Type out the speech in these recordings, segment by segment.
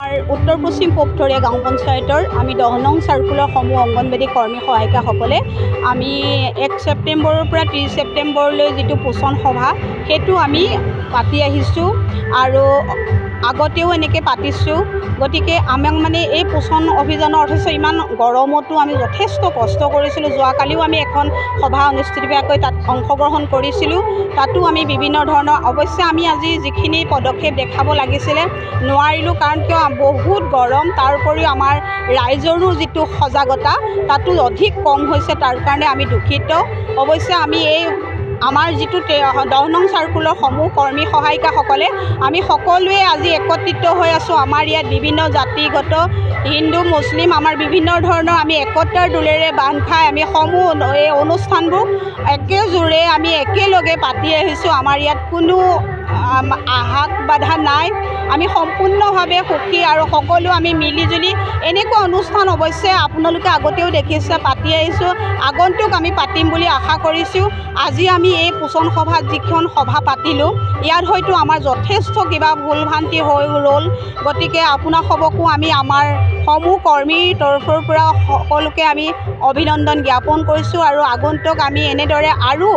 উত্তৰ পশ্চিম পোপথৰীয়া গাঁও পঞ্চায়তৰ আমি 10 নং চাৰ্কুলৰ সমূহ অংগনবাড়ী কৰ্মী সহায়িকাসকলে আমি 1 ছেপ্টেম্বৰৰ পৰা 30 ছেপ্টেম্বৰলৈ যিটো পোষণ সভা সেইটো আমি পাতি আহিছোঁ আৰু আগতেও এনেকৈ পাতিছোঁ। গতিকে আমাক মানে এই পোষণ অভিযানৰ অথচ ইমান গৰমতো আমি যথেষ্ট কষ্ট কৰিছিলোঁ। যোৱাকালিও আমি এখন সভা অনুষ্ঠিতভাৱে তাত অংশগ্ৰহণ কৰিছিলোঁ। তাতো আমি বিভিন্ন ধৰণৰ অৱশ্যে আমি আজি যিখিনি পদক্ষেপ দেখাব লাগিছিলে নোৱাৰিলোঁ, কাৰণ কিয় বহুত গৰম, তাৰ উপৰিও আমাৰ ৰাইজৰো যিটো সজাগতা তাতো অধিক কম হৈছে, তাৰ কাৰণে আমি দুখিত। অৱশ্যে আমি এই আমাৰ যিটো 10 নং চাৰ্কুলৰ সমূহ কৰ্মী সহায়িকাসকলে আমি সকলোৱে আজি একত্ৰিত হৈ আছোঁ। আমাৰ ইয়াত বিভিন্ন জাতিগত হিন্দু মুছলিম আমাৰ বিভিন্ন ধৰণৰ আমি একতাৰ দোলেৰে বান্ধ খাই আমি সমূহ এই অনুষ্ঠানবোৰ একেজোৰে আমি একেলগে পাতি আহিছোঁ। আমাৰ ইয়াত কোনো আহাক বাধা নাই, আমি সম্পূৰ্ণভাৱে সুখী আৰু সকলো আমি মিলিজুলি এনেকুৱা অনুষ্ঠান অৱশ্যে আপোনালোকে আগতেও দেখিছে পাতি আহিছোঁ, আগন্তুক আমি পাতিম বুলি আশা কৰিছোঁ। আজি আমি এই পোষণ সভাত যিখন সভা পাতিলোঁ ইয়াত হয়তো আমাৰ যথেষ্ট কিবা ভুল ভ্ৰান্তি হৈ ৰ'ল। গতিকে আপোনালোককো আমি আমাৰ সমূহ কৰ্মীৰ তৰফৰ পৰা সকলোকে আমি অভিনন্দন জ্ঞাপন কৰিছোঁ আৰু আগন্তুক আমি এনেদৰে আৰু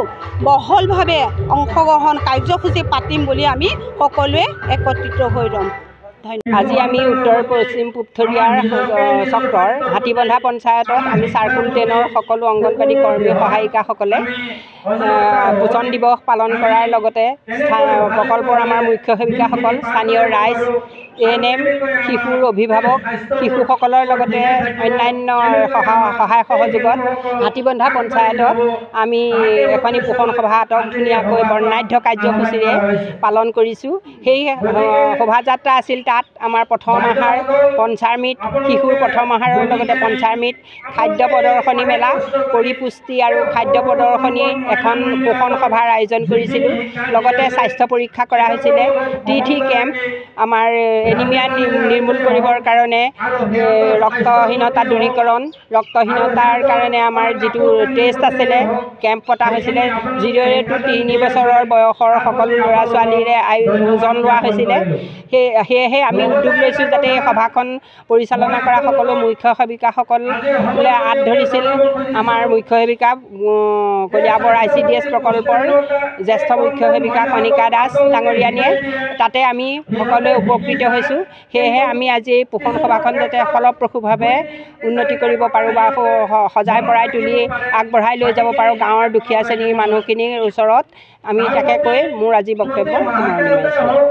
বহলভাৱে অংশগ্ৰহণ কাৰ্যসূচী পাতিম বুলি আমি সকলোৱে একত্ৰিত হৈ ৰ'ম। আজি আমি উত্তৰ পশ্চিম পোপথৰীয়াৰ চক্ৰৰ হাতীবন্ধা পঞ্চায়তত আমি চাৰ্কুল 10ৰ সকলো অংগনবাড়ী কৰ্মী সহায়িকাসকলে পোষণ দিৱস পালন কৰাৰ লগতে প্ৰকল্পৰ আমাৰ মুখ্য সেৱিকাসকল, স্থানীয় ৰাইজ, ANM, শিশুৰ অভিভাৱক, শিশুসকলৰ লগতে অন্যান্য সহায় সহযোগত হাতীবন্ধা পঞ্চায়তত আমি এখনি পোষণ সভাটোক ধুনীয়াকৈ বৰ্ণাঢ্য কাৰ্যসূচীৰে পালন কৰিছোঁ। সেই শোভাযাত্ৰা আছিল। তাত আমাৰ প্ৰথম আহাৰ পঞ্চামৃত, শিশুৰ প্ৰথম আহাৰৰ লগতে পঞ্চামৃত, খাদ্য প্ৰদৰ্শনী মেলা, পৰিপুষ্টি আৰু খাদ্য প্ৰদৰ্শনী এখন পোষণ সভাৰ আয়োজন কৰিছিলোঁ। লগতে স্বাস্থ্য পৰীক্ষা কৰা হৈছিলে, TT কেম্প, আমাৰ এনিমিয়া নিৰ্মূল কৰিবৰ কাৰণে ৰক্তহীনতা দূৰীকৰণ, ৰক্তহীনতাৰ কাৰণে আমাৰ যিটো টেষ্ট আছিলে কেম্প পতা হৈছিলে। 0 to 3 বছৰৰ বয়সৰ সকলো ল'ৰা ছোৱালীৰে ওজন লোৱা হৈছিলে। সেয়েহে আমি উদ্যোগ লৈছোঁ যাতে এই সভাখন পৰিচালনা কৰা সকলো মুখ্য সেৱিকাসকলে হাত ধৰিছিল। আমাৰ মুখ্য সেৱিকা কলিয়াবৰ ICDS প্ৰকল্পৰ জ্যেষ্ঠ মুখ্য সেৱিকা কণিকা দাস ডাঙৰীয়ানীয়ে, তাতে আমি সকলোৱে উপকৃত হৈছোঁ। সেয়েহে আমি আজি এই পোষণ সভাখন যাতে ফলপ্ৰসূভাৱে উন্নতি কৰিব পাৰোঁ বা সজাই পৰাই তুলি আগবঢ়াই লৈ যাব পাৰোঁ গাঁৱৰ দুখীয়া শ্ৰেণীৰ মানুহখিনিৰ ওচৰত, আমি তাকে কৈ মোৰ আজি বক্তব্য সামৰণি মাৰিছোঁ।